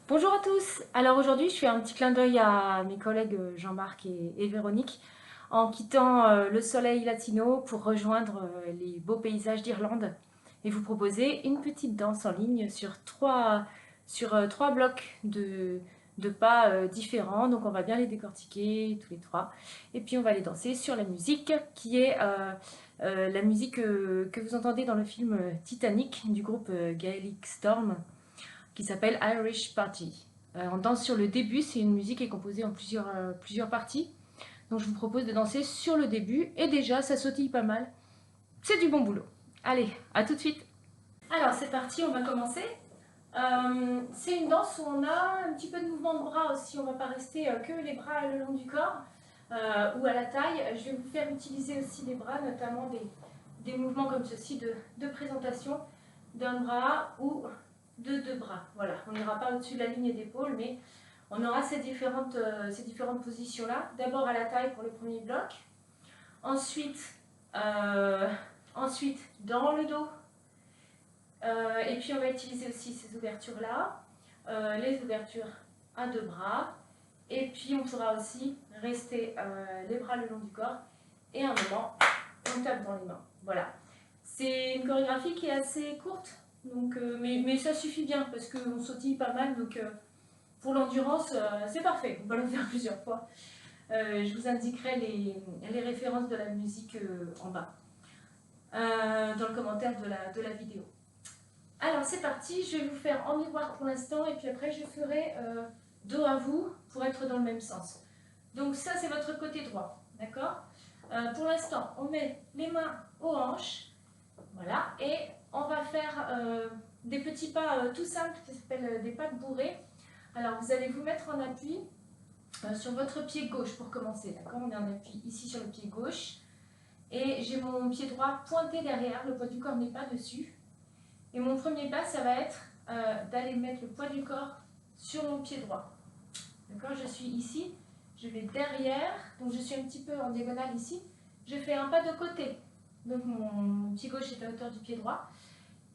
Bonjour à tous. Alors aujourd'hui, je fais un petit clin d'œil à mes collègues Jean-Marc et Véronique en quittant le soleil latino pour rejoindre les beaux paysages d'Irlande et vous proposer une petite danse en ligne sur trois blocs de pas différents. Donc on va bien les décortiquer tous les trois et puis on va les danser sur la musique qui est la musique que vous entendez dans le film Titanic du groupe Gaelic Storm qui s'appelle Irish Party. On danse sur le début, c'est une musique qui est composée en plusieurs parties. Donc je vous propose de danser sur le début et déjà ça sautille pas mal. C'est du bon boulot. Allez, à tout de suite. Alors c'est parti, on va commencer. C'est une danse où on a un petit peu de mouvement de bras aussi. On ne va pas rester que les bras le long du corps ou à la taille. Je vais vous faire utiliser aussi les bras, notamment des mouvements comme ceci de présentation d'un bras ou de deux bras. Voilà, on n'ira pas au-dessus de la ligne d'épaule, mais on aura ces différentes positions-là. D'abord à la taille pour le premier bloc, ensuite, euh, ensuite dans le dos, et puis on va utiliser aussi ces ouvertures-là, les ouvertures à deux bras, et puis on pourra aussi rester les bras le long du corps, et à un moment, on tape dans les mains. Voilà. C'est une chorégraphie qui est assez courte, donc, mais ça suffit bien parce qu'on sautille pas mal, donc pour l'endurance, c'est parfait. On va le faire plusieurs fois. Je vous indiquerai les références de la musique en bas, dans le commentaire de la vidéo. Alors c'est parti, je vais vous faire en miroir pour l'instant et puis après je ferai dos à vous pour être dans le même sens. Donc ça c'est votre côté droit, d'accord? Pour l'instant on met les mains aux hanches, voilà, et on va faire des petits pas tout simples qui s'appellent des pas de bourrée. Alors vous allez vous mettre en appui sur votre pied gauche pour commencer, d'accord? On est en appui ici sur le pied gauche et j'ai mon pied droit pointé derrière, le poids du corps n'est pas dessus. Et mon premier pas, ça va être d'aller mettre le poids du corps sur mon pied droit. D'accord? Je suis ici, je vais derrière, donc je suis un petit peu en diagonale ici. Je fais un pas de côté, donc mon pied gauche est à hauteur du pied droit.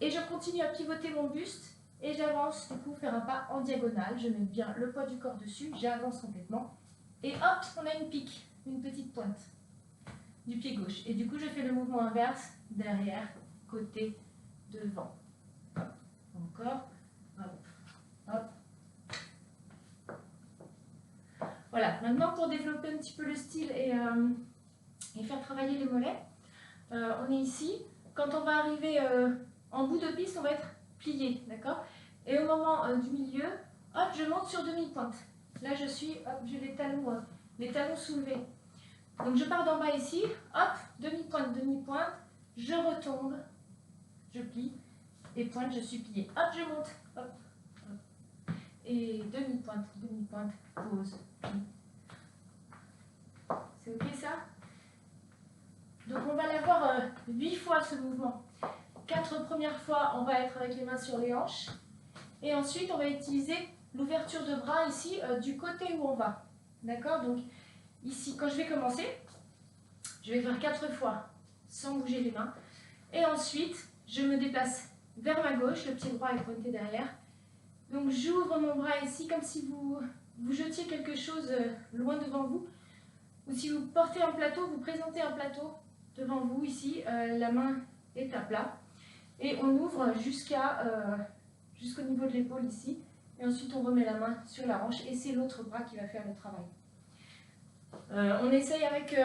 Et je continue à pivoter mon buste et j'avance, du coup, faire un pas en diagonale. Je mets bien le poids du corps dessus, j'avance complètement. Et hop, on a une pique, une petite pointe du pied gauche. Et du coup, je fais le mouvement inverse, derrière, côté, devant. Encore, hop, hop. Voilà, maintenant pour développer un petit peu le style et faire travailler les mollets, on est ici. Quand on va arriver en bout de piste, on va être plié, d'accord? Et au moment du milieu, hop, je monte sur demi-pointe. Là, je suis, hop, j'ai les talons soulevés. Donc je pars d'en bas ici, hop, demi-pointe, demi-pointe, je retombe, je plie, et pointe, je suis plié. Hop, je monte, hop, hop. Et demi-pointe, demi-pointe, pause, plie. C'est ok ça? Donc on va l'avoir 8 fois ce mouvement. 4 premières fois, on va être avec les mains sur les hanches. Et ensuite, on va utiliser l'ouverture de bras ici du côté où on va. D'accord? Donc ici, quand je vais commencer, je vais faire 4 fois sans bouger les mains. Et ensuite, je me déplace vers ma gauche, le pied droit est pointé derrière. Donc j'ouvre mon bras ici comme si vous jetiez quelque chose loin devant vous. Ou si vous portez un plateau, vous présentez un plateau devant vous ici, la main est à plat. Et on ouvre jusqu'au niveau de l'épaule ici. Et ensuite on remet la main sur la hanche et c'est l'autre bras qui va faire le travail. On essaye avec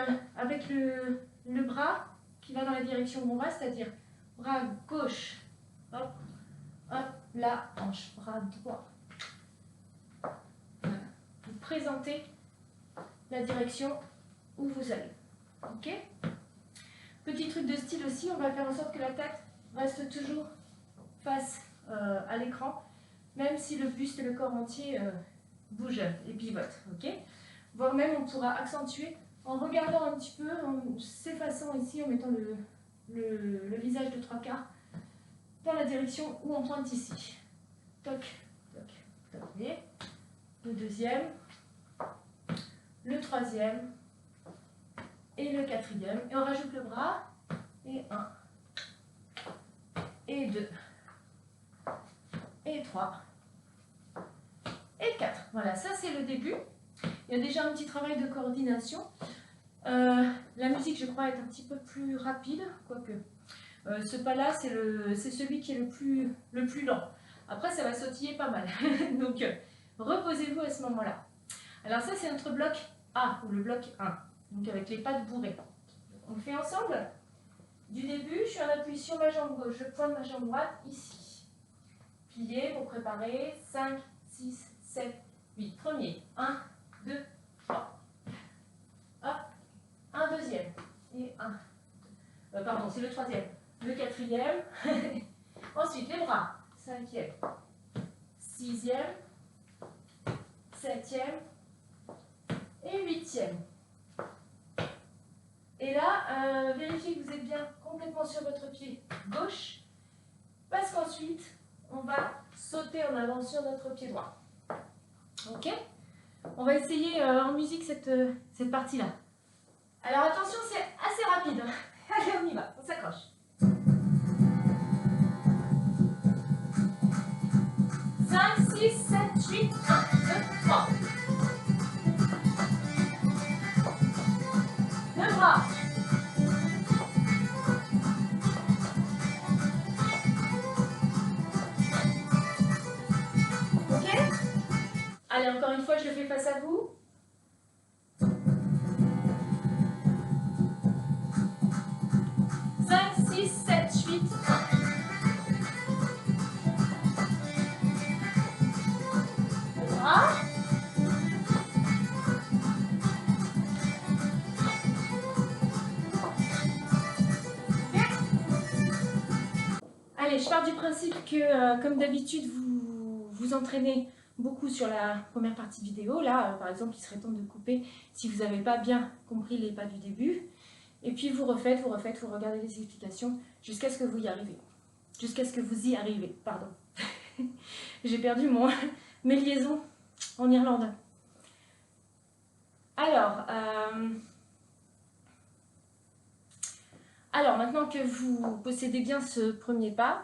le bras qui va dans la direction où on va, c'est-à-dire bras gauche, hop, hop, la hanche, bras droit. Voilà. Vous présentez la direction où vous allez. Ok? Petit truc de style aussi, on va faire en sorte que la tête reste toujours face à l'écran, même si le buste et le corps entier bougent et pivotent. Ok? Voire même on pourra accentuer en regardant un petit peu, en s'effaçant ici, en mettant le visage de trois quarts dans la direction où on pointe ici. Toc, toc, toc. Et le deuxième, le troisième et le quatrième. Et on rajoute le bras. Et 1, et 2, et 3, Voilà, ça c'est le début. Il y a déjà un petit travail de coordination. La musique, je crois, est un petit peu plus rapide, quoique. Ce pas-là, c'est celui qui est le plus lent. Après, ça va sautiller pas mal. Donc, reposez-vous à ce moment-là. Alors ça, c'est notre bloc A, ou le bloc 1. Donc, avec les pattes bourrées. On le fait ensemble. Du début, je suis en appui sur ma jambe gauche. Je pointe ma jambe droite ici. Plié pour préparer. 5, 6, 7, 8. Premier. 1, 2, 3. Hop. Un deuxième. Et un. Pardon, c'est le troisième. Le quatrième. Ensuite, les bras. Cinquième. Sixième. Septième. Et huitième. Et là, vérifiez que vous êtes bien complètement sur votre pied gauche. Parce qu'ensuite, on va sauter en avant sur notre pied droit. Ok? On va essayer en musique cette partie-là. Alors attention, c'est assez rapide. Allez, on y va, on s'accroche. 5, 6, 7, 8, 1, 2, 3. Le bras. Ok? Allez, encore une fois, je le fais face à vous. 5, 6, 7, 8, 1. Le bras. Allez, je pars du principe que, comme d'habitude, vous vous entraînez beaucoup sur la première partie vidéo. Là, par exemple, il serait temps de couper si vous n'avez pas bien compris les pas du début. Et puis vous refaites, vous regardez les explications jusqu'à ce que vous y arrivez. Jusqu'à ce que vous y arrivez, pardon. J'ai perdu mes liaisons en Irlande. Alors, maintenant que vous possédez bien ce premier pas,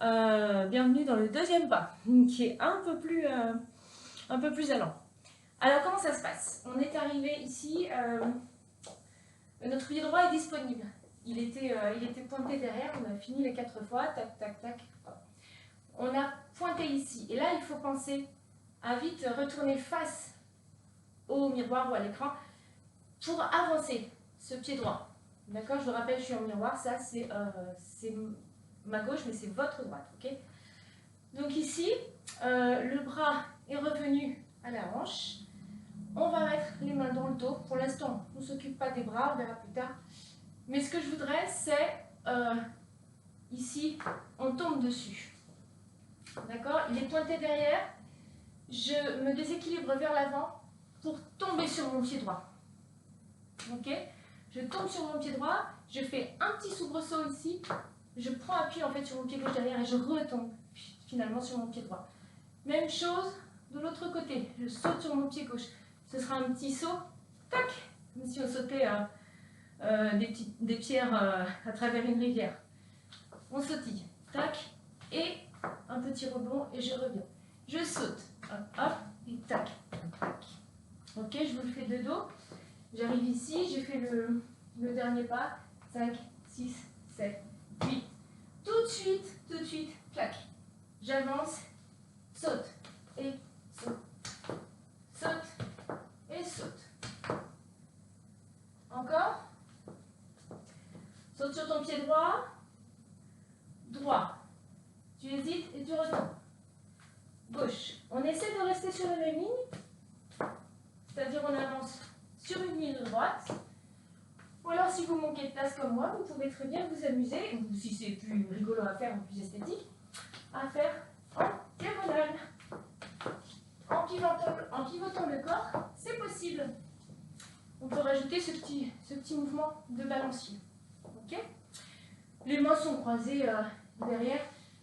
bienvenue dans le deuxième pas, qui est un peu plus allant. Alors, comment ça se passe? On est arrivé ici, notre pied droit est disponible. Il était pointé derrière, on a fini les 4 fois, tac, tac, tac. On a pointé ici. Et là, il faut penser à vite retourner face au miroir ou à l'écran pour avancer ce pied droit. D'accord? Je vous rappelle, je suis en miroir, ça c'est ma gauche, mais c'est votre droite. Ok? Donc ici, le bras est revenu à la hanche. On va mettre les mains dans le dos. Pour l'instant, on ne s'occupe pas des bras, on verra plus tard. Mais ce que je voudrais, c'est ici, on tombe dessus. D'accord? Il est pointé derrière. Je me déséquilibre vers l'avant pour tomber sur mon pied droit. Ok? Je tombe sur mon pied droit, je fais un petit soubresaut ici, je prends appui en fait sur mon pied gauche derrière et je retombe finalement sur mon pied droit. Même chose de l'autre côté, je saute sur mon pied gauche. Ce sera un petit saut, tac, comme si on sautait des pierres à travers une rivière. On sautille, tac, et un petit rebond et je reviens. Je saute, hop, hop, et tac, tac. Ok, je vous le fais de dos. J'arrive ici, j'ai fait le dernier pas. 5, 6, 7, 8. Tout de suite, clac. J'avance, saute, et saute. Saute, et saute. Encore. Saute sur ton pied droit. Droit. Tu hésites et tu retournes. Gauche. On essaie de rester sur la même ligne. C'est-à-dire on avance sur une ligne droite. Ou alors si vous manquez de place comme moi, vous pouvez très bien vous amuser, ou si c'est plus rigolo à faire ou plus esthétique, à faire en diagonale. En pivotant le corps, c'est possible. On peut rajouter ce petit mouvement de balancier. Ok? Les mains sont croisées derrière.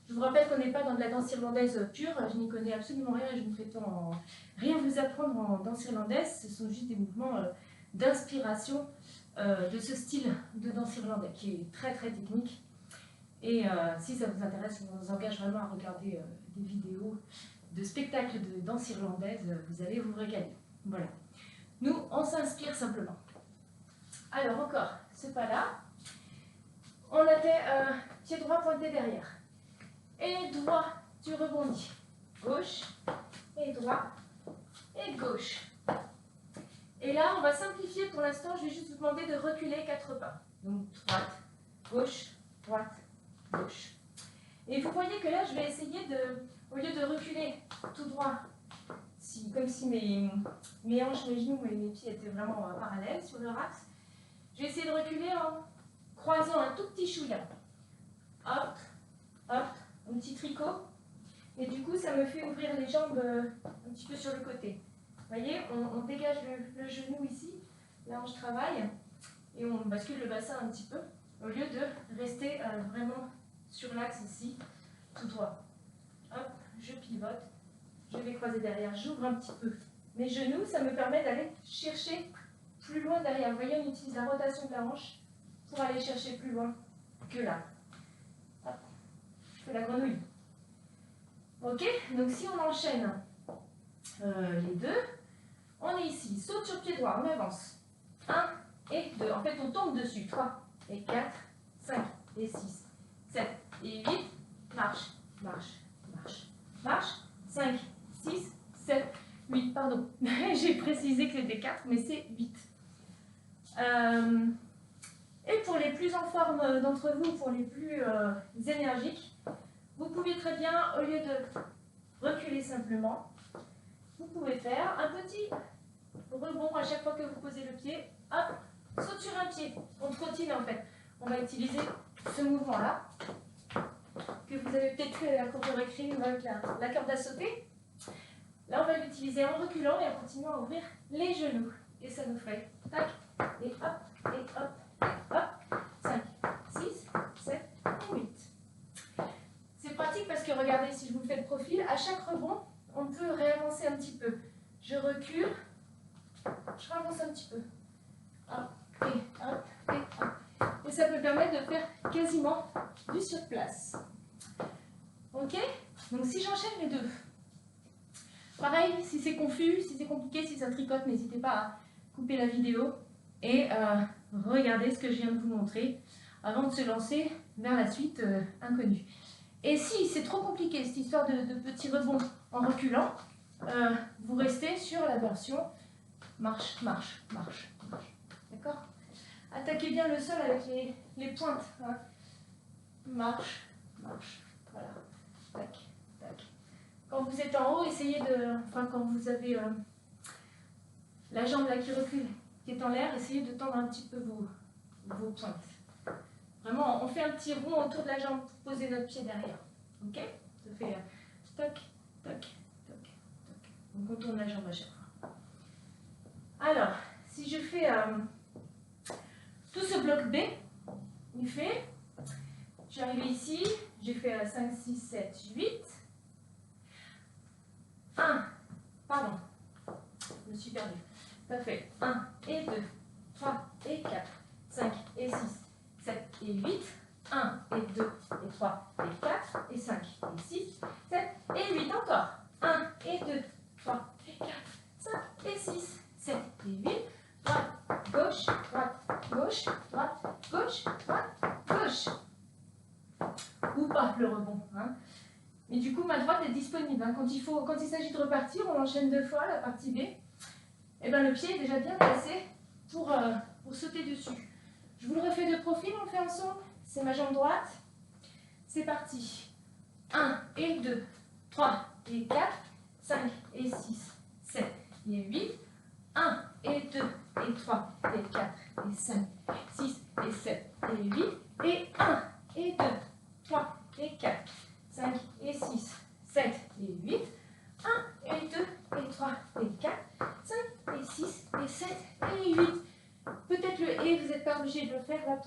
Je vous rappelle qu'on n'est pas dans de la danse irlandaise pure. Je n'y connais absolument rien et je ne prétends rien vous apprendre en danse irlandaise. Ce sont juste des mouvements d'inspiration de ce style de danse irlandais qui est très très technique. Et si ça vous intéresse, on vous engage vraiment à regarder des vidéos de spectacle de danse irlandaise, vous allez vous régaler. Voilà. Nous, on s'inspire simplement. Alors encore, ce pas-là, on a tes pieds droits pointés derrière. Et droit, tu rebondis. Gauche, et droit, et gauche. Et là, on va simplifier pour l'instant, je vais juste vous demander de reculer 4 pas. Donc droite, gauche, droite, gauche. Et vous voyez que là, je vais essayer de, au lieu de reculer tout droit, comme si mes hanches, mes genoux et mes pieds étaient vraiment parallèles sur le axe, je vais essayer de reculer en croisant un tout petit chouïa. Hop, hop, un petit tricot. Et du coup, ça me fait ouvrir les jambes un petit peu sur le côté. Vous voyez, on dégage le genou ici, là où je travaille, et on bascule le bassin un petit peu, au lieu de rester vraiment sur l'axe ici, tout droit. Hop, je pivote, je vais croiser derrière, j'ouvre un petit peu mes genoux, ça me permet d'aller chercher plus loin derrière. Vous voyez, on utilise la rotation de la hanche pour aller chercher plus loin que là. Hop, je fais la grenouille. Ok, donc si on enchaîne les deux, on est ici, saute sur pied droit, on avance. 1 et 2, en fait on tombe dessus. 3 et 4, 5 et 6, 7 et 8, marche, marche, marche, marche. 5, 6, 7, 8, pardon. J'ai précisé que c'était 4, mais c'est 8. Et pour les plus en forme d'entre vous, pour les plus énergiques, vous pouvez très bien, au lieu de reculer simplement, vous pouvez faire un petit rebond à chaque fois que vous posez le pied. Hop, saute sur un pied. On trottine en fait. On va utiliser ce mouvement-là, que vous avez peut-être fait à la cour de récré ou avec la corde à sauter. Là, on va l'utiliser en reculant et en continuant à ouvrir les genoux. Et ça nous fait tac, et hop, et hop, et hop. 5, 6, 7, 8. C'est pratique parce que regardez, si je vous fais le profil, à chaque rebond, on peut réavancer un petit peu. Je recule, je ravance un petit peu. Hop, et hop, et hop. Et ça peut permettre de faire quasiment du surplace. Ok? Donc si j'enchaîne les deux. Pareil, si c'est confus, si c'est compliqué, si ça tricote, n'hésitez pas à couper la vidéo et regardez ce que je viens de vous montrer avant de se lancer vers la suite inconnue. Et si c'est trop compliqué, cette histoire de petits rebonds en reculant, vous restez sur la version marche, marche, marche, marche. D'accord? Attaquez bien le sol avec les pointes. Hein. Marche, marche. Voilà. Tac, tac. Quand vous êtes en haut, essayez de... Enfin, quand vous avez la jambe là qui recule, qui est en l'air, essayez de tendre un petit peu vos pointes. Vraiment, on fait un petit rond autour de la jambe pour poser notre pied derrière. Ok? Ça fait toc, toc, toc, toc. Donc on tourne la jambe à chaque fois. Alors, si je fais tout ce bloc B, il fait, je suis arrivée ici, j'ai fait 5, 6, 7, 8. 1, pardon, je me suis perdue. Ça fait 1 et 2, 3 et 4, 5 et 6, 7 et 8. 1 et 2 et 3 et 4 et 5 et 6, 7 et 8 encore. 1 et 2, 3 et 4, 5 et 6, 7 et 8. Droite, gauche, droite, gauche, droite, gauche, droite, gauche. Ou pas le rebond. Hein. Mais du coup, ma droite est disponible. Hein. Quand il s'agit de repartir, on enchaîne 2 fois la partie B. Et ben, le pied est déjà bien placé pour sauter dessus. Je vous le refais de profil, on le fait ensemble. C'est ma jambe droite. C'est parti. 1 et 2, 3 et 4, 5 et 6, 7 et 8. 1 et 2 et 3 et 4 et 5, 6 et 7 et 8. Et 1 et 2, 3 et 4, 5 et 6, 7 et 8. 1 et 2 et 3 et 4, 5 et 6 et 7 et 8. Peut-être le « et », vous n'êtes pas obligé de le faire là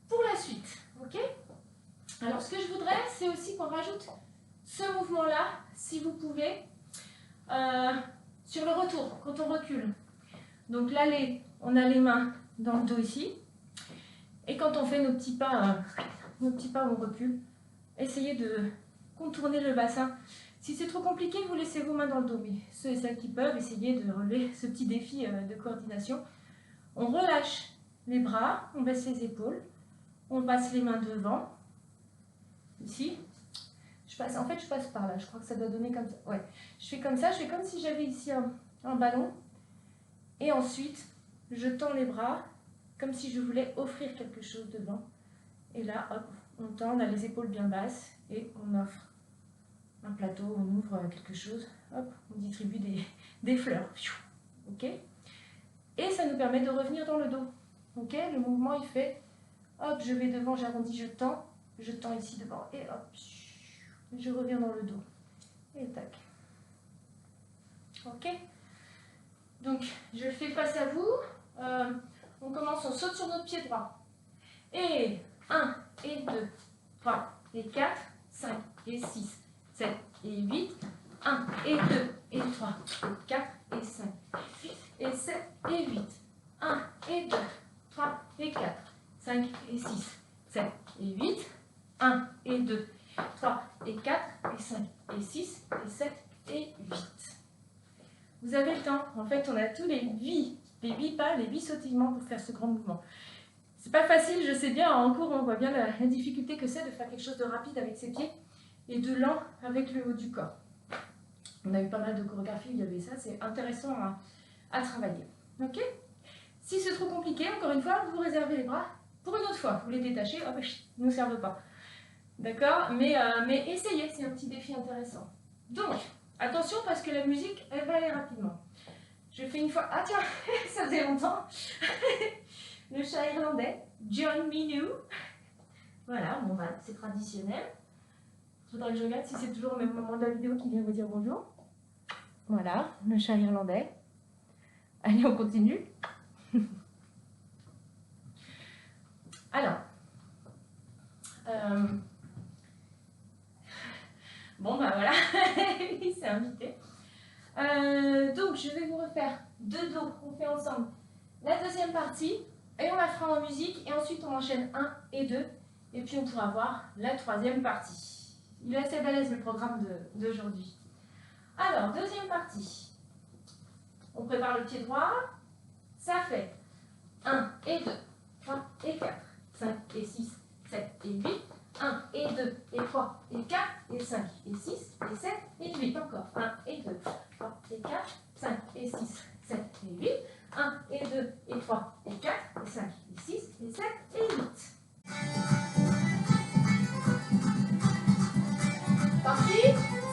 pour la suite. Ok? Alors, ce que je voudrais, c'est aussi qu'on rajoute ce mouvement-là, si vous pouvez, sur le retour, quand on recule. Donc là, on a les mains dans le dos ici. Et quand on fait nos petits pas où on recule, essayez de contourner le bassin. Si c'est trop compliqué, vous laissez vos mains dans le dos. Mais ceux et celles qui peuvent, essayer de relever ce petit défi de coordination. On relâche les bras, on baisse les épaules, on passe les mains devant. Ici, je passe par là. Je crois que ça doit donner comme ça. Ouais, je fais comme ça, je fais comme si j'avais ici un ballon. Et ensuite, je tends les bras comme si je voulais offrir quelque chose devant. Et là, hop, on tend, on a les épaules bien basses et on offre un plateau, on ouvre quelque chose, hop, on distribue des fleurs. Ok? Et ça nous permet de revenir dans le dos. Ok? Le mouvement, il fait, hop, je vais devant, j'arrondis, je tends ici devant et hop, je reviens dans le dos. Et tac. Ok? Donc, je fais face à vous. On commence, on saute sur notre pied droit. Et 1, et 2, 3, et 4, 5, et 6, 7, et 8. 1, et 2, et 3, et 4, et 5, et 7, et 8. 1, et 2, 3, et 4, 5, et 6, 7, et 8. 1, et 2, 3, et 4, et 5, et 6, et 7, et 8. Vous avez le temps. En fait, on a tous les 8 pas, les 8 sautillements pour faire ce grand mouvement. C'est pas facile, je sais bien, en cours, on voit bien la difficulté que c'est de faire quelque chose de rapide avec ses pieds et de lent avec le haut du corps. On a eu pas mal de chorégraphies où il y avait ça, c'est intéressant à travailler. Ok? Si c'est trop compliqué, encore une fois, vous réservez les bras pour une autre fois. Vous les détachez, hop, ils ne nous servent pas. D'accord? Mais essayez, c'est un petit défi intéressant. Donc, attention parce que la musique, elle va aller rapidement. Je fais une fois, ah tiens, ça faisait longtemps. Le chat irlandais, John Minou. Voilà, bon bah, c'est traditionnel. Il faudra que je regarde si c'est toujours au même moment de la vidéo qui vient vous dire bonjour. Voilà, le chat irlandais. Allez, on continue. Alors, bon bah voilà, il s'est invité. Donc, je vais vous refaire deux dos, on fait ensemble la deuxième partie, et on la fera en musique, et ensuite on enchaîne 1 et 2, et puis on pourra voir la troisième partie. Il est assez balèze le programme d'aujourd'hui. Alors, deuxième partie. On prépare le pied droit, ça fait 1 et 2, 3 et 4, 5 et 6, 7 et 8, 1 et 2 et 3 et 4 et 5 et 6 et 7 et 8, encore 1 et 2, 3 et 4, 5 et 6, 7 et 8, 1 et 2 et 3 et 4 et 5 et 6 et 7 et 8. Parti.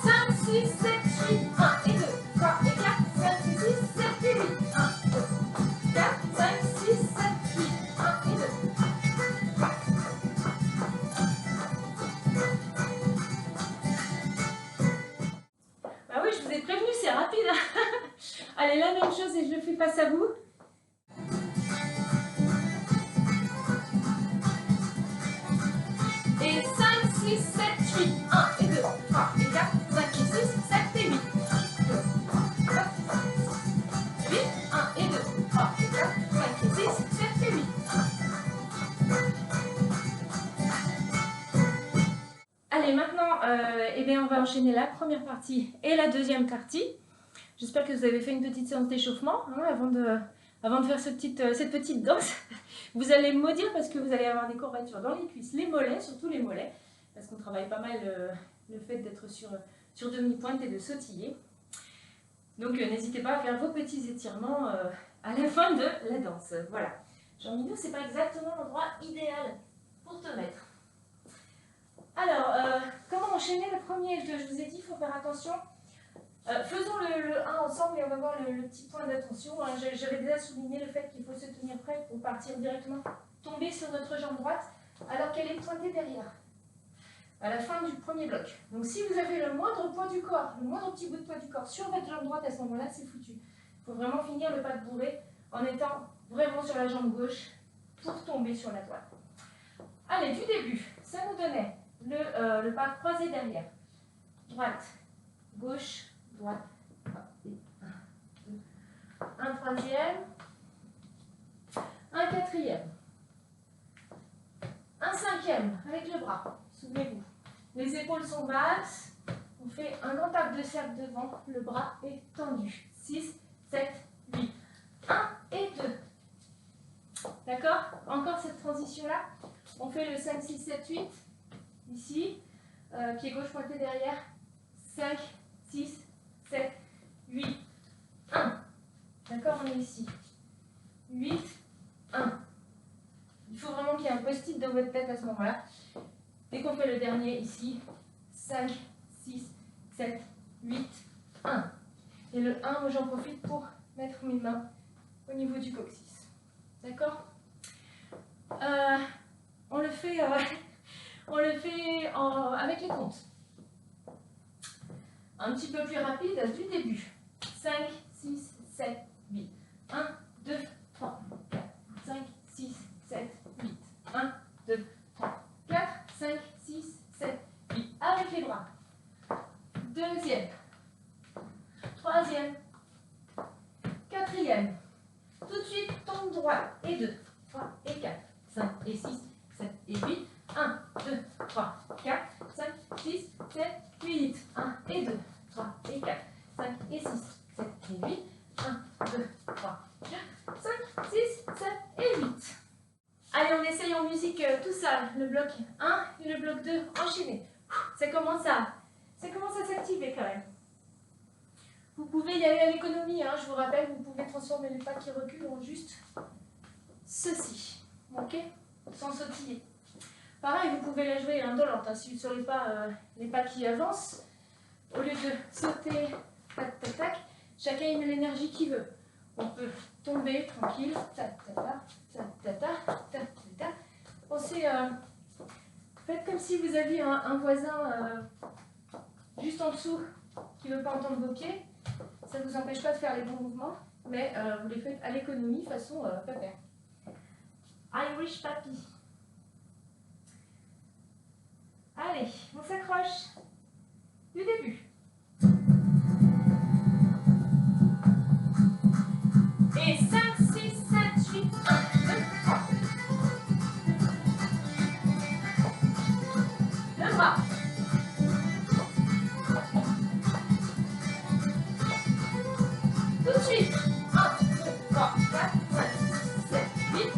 5, 6, 7, 8, 1 et 2, 3 et 4, 5 et 6, 7 et 8, 1, 2, 4, 5, 6, 7, 8, 1 et 2. Bah oui, je vous ai prévenu, c'est rapide. Allez, la même chose et je le fais face à vous. Et 5, 6, 7, 8, 1 et 2, 3 et 4, 5 et 6, 7 et 8. 1, 2, 3, 4, 8, 1 et 2, 3 et 4, 5 et 6, 7 et 8. Allez, maintenant, on va enchaîner la première partie et la deuxième partie. J'espère que vous avez fait une petite séance d'échauffement avant de faire cette petite danse. Vous allez me maudire parce que vous allez avoir des courbatures dans les cuisses, les mollets, surtout les mollets, parce qu'on travaille pas mal le fait d'être sur demi-pointe et de sautiller. Donc n'hésitez pas à faire vos petits étirements à la fin de la danse. Voilà. Jean Minou, c'est pas exactement l'endroit idéal pour te mettre. Alors, comment enchaîner le premier? Je vous ai dit, il faut faire attention. Faisons le 1 ensemble et on va voir le petit point d'attention. J'avais déjà souligné le fait qu'il faut se tenir prêt pour partir directement, tomber sur notre jambe droite alors qu'elle est pointée derrière, à la fin du premier bloc. Donc si vous avez le moindre poids du corps, le moindre petit bout de poids du corps sur votre jambe droite à ce moment-là, c'est foutu. Il faut vraiment finir le pas de bourrée en étant vraiment sur la jambe gauche pour tomber sur la toile. Allez, du début, ça nous donnait le pas croisé derrière. Droite, gauche, droite, un troisième, un quatrième, un cinquième avec le bras, souvenez-vous, Les épaules sont basses. On fait un grand arc de cercle devant. Le bras est tendu. 6, 7, 8. 1 et 2. D'accord? Encore cette transition-là. On fait le 5, 6, 7, 8. Ici. Pied gauche pointé derrière. 5, 6, 7, 8. 1. D'accord? On est ici. 8, 1. Il faut vraiment qu'il y ait un post-it dans votre tête à ce moment-là. Dès qu'on fait le dernier ici, 5, 6, 7, 8, 1. Et le 1, moi j'en profite pour mettre mes mains au niveau du coccyx. D'accord? On le fait, avec les comptes. Un petit peu plus rapide du début. 5, 6, 7, 8. 1, 2, 3, 4, 5, 6, 7, 8. 1, 2, 3, 4, 5, 6, 7, 8. Avec les bras. Deuxième. Troisième. Quatrième. Tout de suite, tombe droit. Et 2, 3 et 4, 5 et 6, 7 et 8. 1, 2, 3, 4, 5, 6, 7, 8. 1 et 2, 3 et 4, 5 et 6, 7 et 8. 1, 2, 3, 4, 5, 6, 7 et 8. Allez, on essaye en musique tout ça. Le bloc 1 et le bloc 2 enchaînés. Ça commence à s'activer quand même. Vous pouvez y aller à l'économie, hein, je vous rappelle, vous pouvez transformer les pas qui reculent en juste ceci, ok? Sans sautiller. Pareil, vous pouvez la jouer indolente, hein, sur les pas qui avancent. Au lieu de sauter, tac, tac, tac, chacun y met l'énergie qu'il veut. On peut tomber tranquille, tac, tac, tac, tac, tac, tac, tac, tac. Pensez, faites comme si vous aviez un voisin juste en dessous qui ne veut pas entendre vos pieds. Ça ne vous empêche pas de faire les bons mouvements, mais vous les faites à l'économie façon pépère. Irish Papi. Allez, on s'accroche du début. Et 5, 6, 7, 8, 1, 2, 3. Le bras. Tout de suite. 1, 2, 3, 4, 5, 6, 7, 8.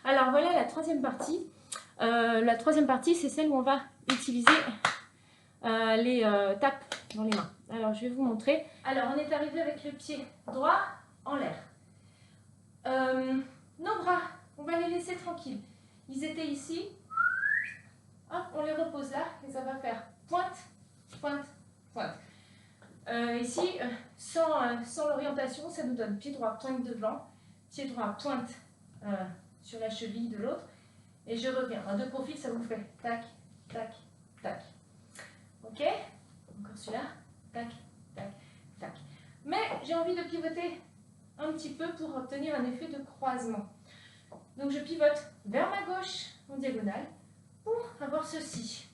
Alors voilà la troisième partie. La troisième partie, c'est celle où on va utiliser les tapes dans les mains. Alors je vais vous montrer. Alors on est arrivé avec le pied droit en l'air. Nos bras, on va les laisser tranquilles. Ils étaient ici. Hop, on les repose là et ça va faire pointe, pointe, pointe. Ici, sans l'orientation, ça nous donne pied droit, pointe devant, pied droit, pointe sur la cheville de l'autre. Et je reviens. De profil, ça vous fait tac, tac, tac. Ok? Encore celui-là. Tac, tac, tac. Mais j'ai envie de pivoter un petit peu pour obtenir un effet de croisement. Donc je pivote vers ma gauche en diagonale pour avoir ceci.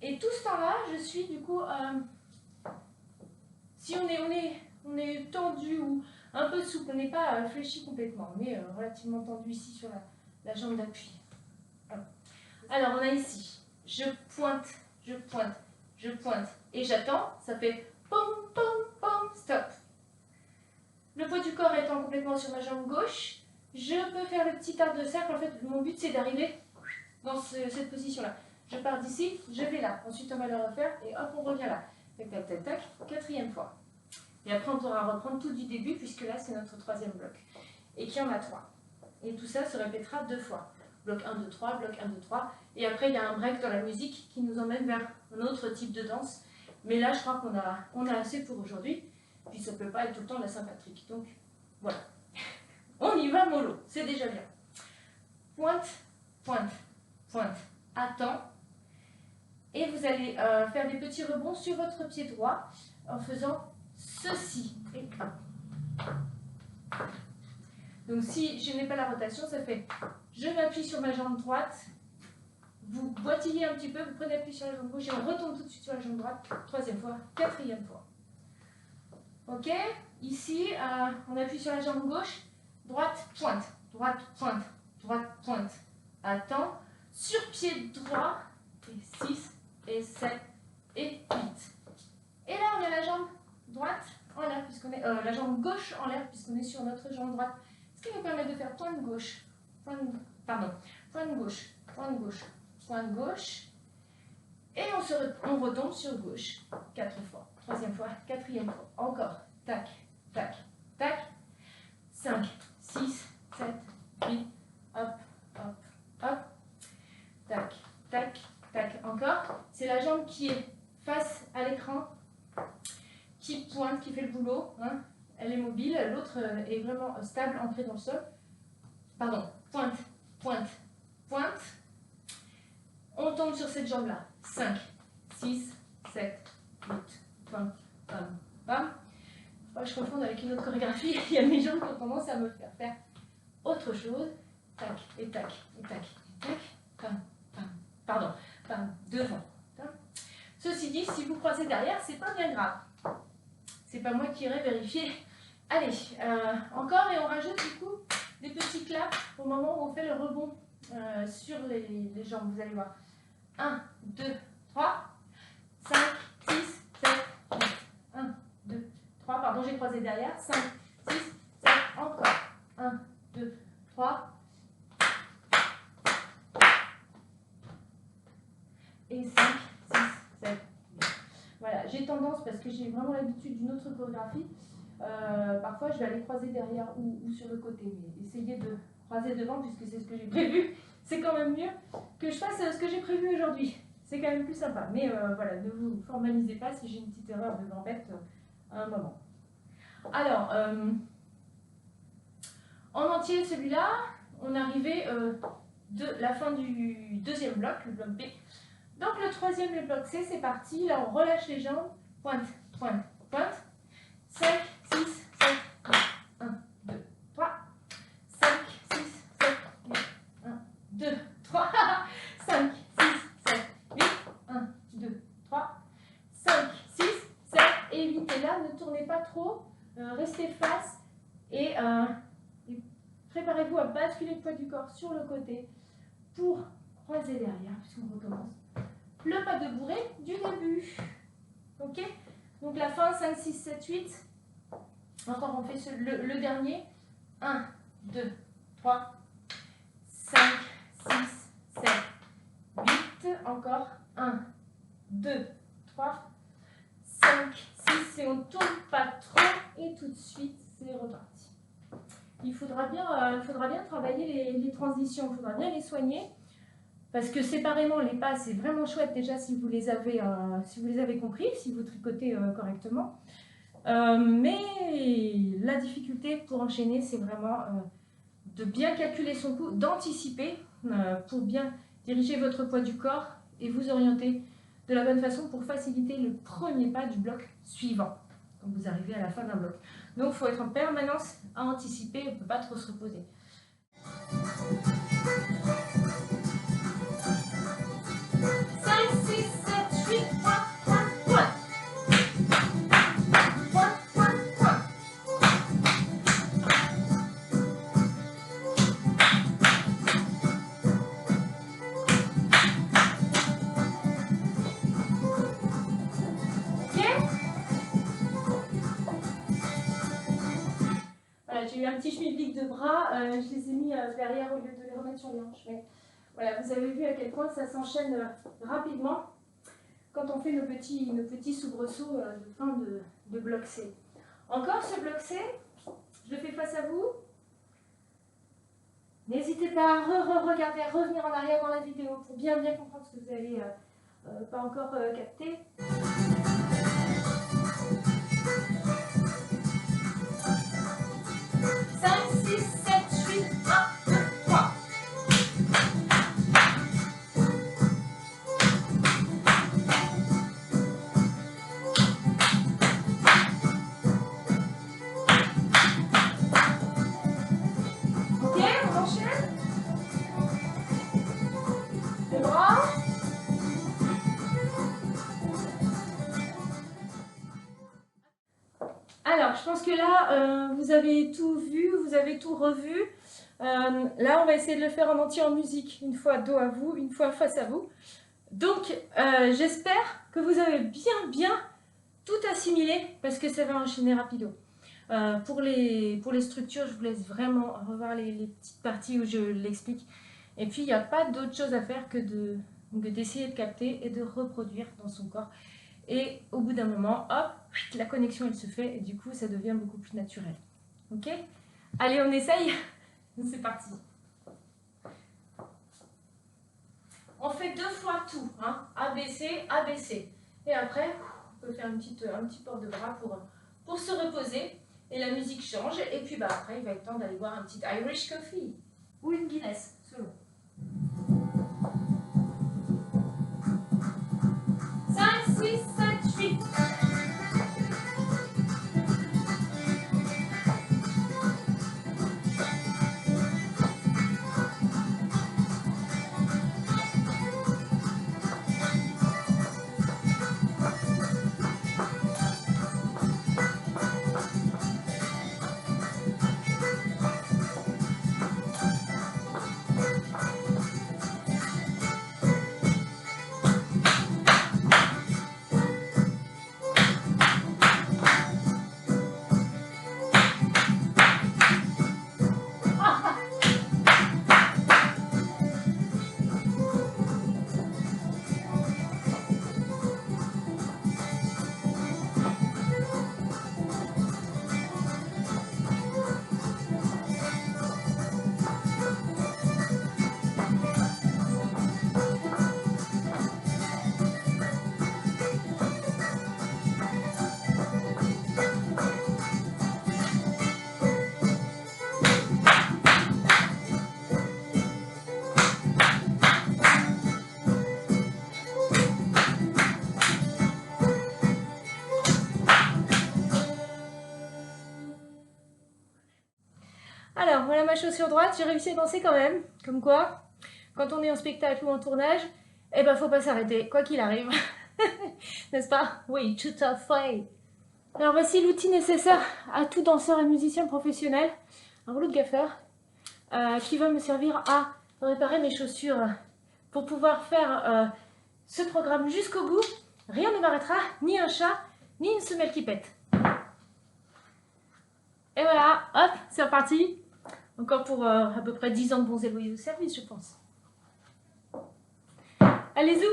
Et tout ce temps-là, je suis du coup... si on est tendu ou un peu souple, on n'est pas fléchi complètement, on est relativement tendu ici sur la jambe d'appui. Alors on a ici, je pointe, je pointe, je pointe et j'attends, ça fait pom pom pom, stop. Le poids du corps étant complètement sur ma jambe gauche, je peux faire le petit arc de cercle. En fait, mon but c'est d'arriver dans cette position-là. Je pars d'ici, je vais là. Ensuite, on va le refaire et hop, on revient là. Tac, tac, tac, tac. Quatrième fois. Et après, on pourra reprendre tout du début puisque là, c'est notre troisième bloc. Et qu'il y en a 3. Et tout ça se répétera 2 fois. Bloc 1, 2, 3, bloc 1, 2, 3. Et après, il y a un break dans la musique qui nous emmène vers un autre type de danse. Mais là, je crois qu'on a assez pour aujourd'hui. Puis ça ne peut pas être tout le temps la Saint-Patrick. Donc, voilà. On y va mollo. C'est déjà bien. Pointe, pointe, pointe. Attends. Et vous allez faire des petits rebonds sur votre pied droit en faisant ceci. Et hop. Donc si je n'ai pas la rotation, ça fait je m'appuie sur ma jambe droite, vous boitillez un petit peu, vous prenez appui sur la jambe gauche et on retombe tout de suite sur la jambe droite. Troisième fois, quatrième fois. Ok, ici, on appuie sur la jambe gauche, droite, pointe, droite, pointe, droite, pointe. Attends, sur pied droit, et 6, et 7, et 8. Et là, on a la jambe droite en l'air, puisqu'on est, la jambe gauche en l'air, puisqu'on est sur notre jambe droite. Ce qui nous permet de faire pointe gauche, pointe gauche, pointe gauche, pointe gauche. Et on retombe sur gauche 4 fois. Troisième fois, quatrième fois. Encore. Tac, tac, tac. 5, 6, 7, 8. Hop, hop, hop. Tac, tac, tac. Encore. C'est la jambe qui est face à l'écran, qui pointe, qui fait le boulot. Hein. Elle est mobile. L'autre est vraiment stable, ancrée dans le sol. Pardon. Pointe, pointe, pointe. On tombe sur cette jambe-là. 5, 6, 7, 8, bam, bam, bam. Je confonds avec une autre chorégraphie. Il y a mes jambes qui ont tendance à me faire autre chose. Tac, et tac, et tac, et tac. Bam, bam, pardon, bam, devant. Ceci dit, si vous croisez derrière, c'est pas bien grave. C'est pas moi qui irai vérifier. Allez, encore, et on rajoute du coup des petits claps au moment où on fait le rebond sur les jambes. Vous allez voir. 1, 2, 3, 5, 6, 7, 8. 1, 2, 3, pardon, j'ai croisé derrière. 5, 6, 7, encore. 1, 2, 3. Et 5, 6, 7, 8. Voilà, j'ai tendance, parce que j'ai vraiment l'habitude d'une autre chorégraphie, parfois je vais aller croiser derrière ou sur le côté. Mais essayez de croiser devant, puisque c'est ce que j'ai prévu. C'est quand même mieux que je fasse ce que j'ai prévu aujourd'hui. C'est quand même plus sympa. Mais voilà, ne vous formalisez pas si j'ai une petite erreur de gambette à un moment. Alors, en entier, celui-là, on est arrivé de la fin du deuxième bloc, le bloc B. Donc le troisième, le bloc C, c'est parti. Là, on relâche les jambes. Pointe, pointe, pointe. 5, 6, 7, 8. 1, 2, 3. 5, 6, 7, 8. 1, 2, 3. 5, 6, 7, 8. 1, 2, 3. 5, 6, 7 et 8. Et là, ne tournez pas trop. Restez face et préparez-vous à basculer le poids du corps sur le côté pour croiser derrière, puisqu'on recommence le pas de bourrée du début. Ok? Donc la fin, 5, 6, 7, 8. Encore, on fait le dernier. 1, 2, 3, 5, 6, 7, 8. Encore. 1, 2, 3, 5, 6. Et on ne tourne pas trop. Et tout de suite, c'est reparti. Il faudra bien travailler les transitions. Il faudra bien les soigner. Parce que séparément, les pas, c'est vraiment chouette déjà si vous les avez compris, si vous tricotez correctement. Mais la difficulté pour enchaîner, c'est vraiment de bien calculer son coup, d'anticiper pour bien diriger votre poids du corps et vous orienter de la bonne façon pour faciliter le premier pas du bloc suivant, quand vous arrivez à la fin d'un bloc. Donc, il faut être en permanence à anticiper, on ne peut pas trop se reposer. 5, 6, 7, 8, 3, 4. J'ai eu un petit schmilblick de bras, je les ai mis derrière au lieu de les remettre sur les hanches. Mais voilà, vous avez vu à quel point ça s'enchaîne rapidement quand on fait nos petits soubresauts de fin de bloc C. Encore ce bloc C, je le fais face à vous. N'hésitez pas à regarder, à revenir en arrière dans la vidéo pour bien comprendre ce que vous n'avez pas encore capté. 5, 6, 7, 8, 1, 2, 3. Ok, on enchaîne. Les bras. que là, vous avez tout vu, vous avez tout revu. Là, on va essayer de le faire en entier en musique, une fois dos à vous, une fois face à vous. Donc, j'espère que vous avez bien tout assimilé, parce que ça va enchaîner rapido. Pour les structures, je vous laisse vraiment revoir les petites parties où je l'explique. Et puis, il n'y a pas d'autre chose à faire que d'essayer de capter et de reproduire dans son corps. Et au bout d'un moment, hop, la connexion elle se fait et du coup ça devient beaucoup plus naturel. Ok? Allez, on essaye? C'est parti. On fait 2 fois tout, hein? ABC, ABC. Et après, on peut faire un petit port de bras pour se reposer. Et la musique change. Et puis bah, après, il va être temps d'aller boire un petit Irish coffee ou une Guinness, selon. 5, 6, 7, 8. Alors, voilà ma chaussure droite, j'ai réussi à danser quand même. Comme quoi, quand on est en spectacle ou en tournage, eh ben faut pas s'arrêter, quoi qu'il arrive. N'est-ce pas? Oui, tout à fait. Alors voici l'outil nécessaire à tout danseur et musicien professionnel. Un rouleau de gaffeur qui va me servir à réparer mes chaussures pour pouvoir faire ce programme jusqu'au bout. Rien ne m'arrêtera, ni un chat, ni une semelle qui pète. Et voilà, hop, c'est reparti. Encore pour à peu près 10 ans de bons et loyaux services, je pense. Allez, zou!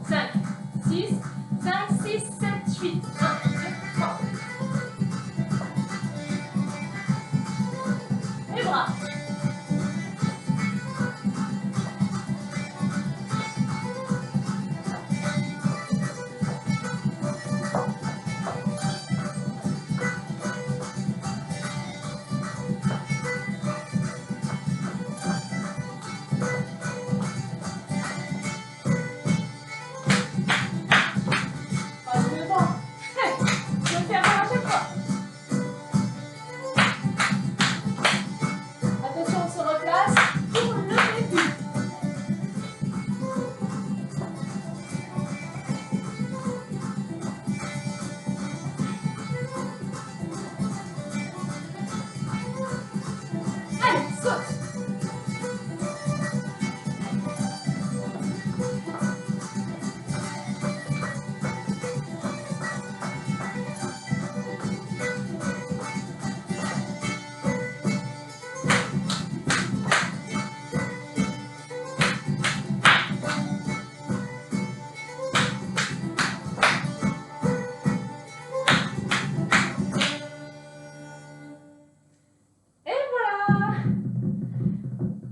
5, 6, 5, 6, 7, 8. 1, 2, 3. Les bras.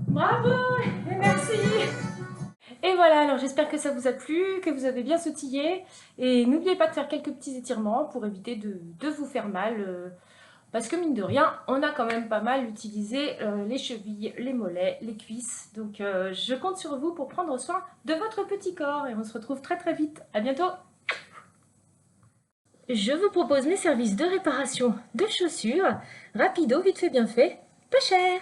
Bravo et merci. Et voilà, alors j'espère que ça vous a plu, que vous avez bien sautillé. Et n'oubliez pas de faire quelques petits étirements pour éviter de vous faire mal. Parce que mine de rien, on a quand même pas mal utilisé les chevilles, les mollets, les cuisses. Donc je compte sur vous pour prendre soin de votre petit corps. Et on se retrouve très très vite. À bientôt. Je vous propose mes services de réparation de chaussures. Rapido, vite fait bien fait, pas cher.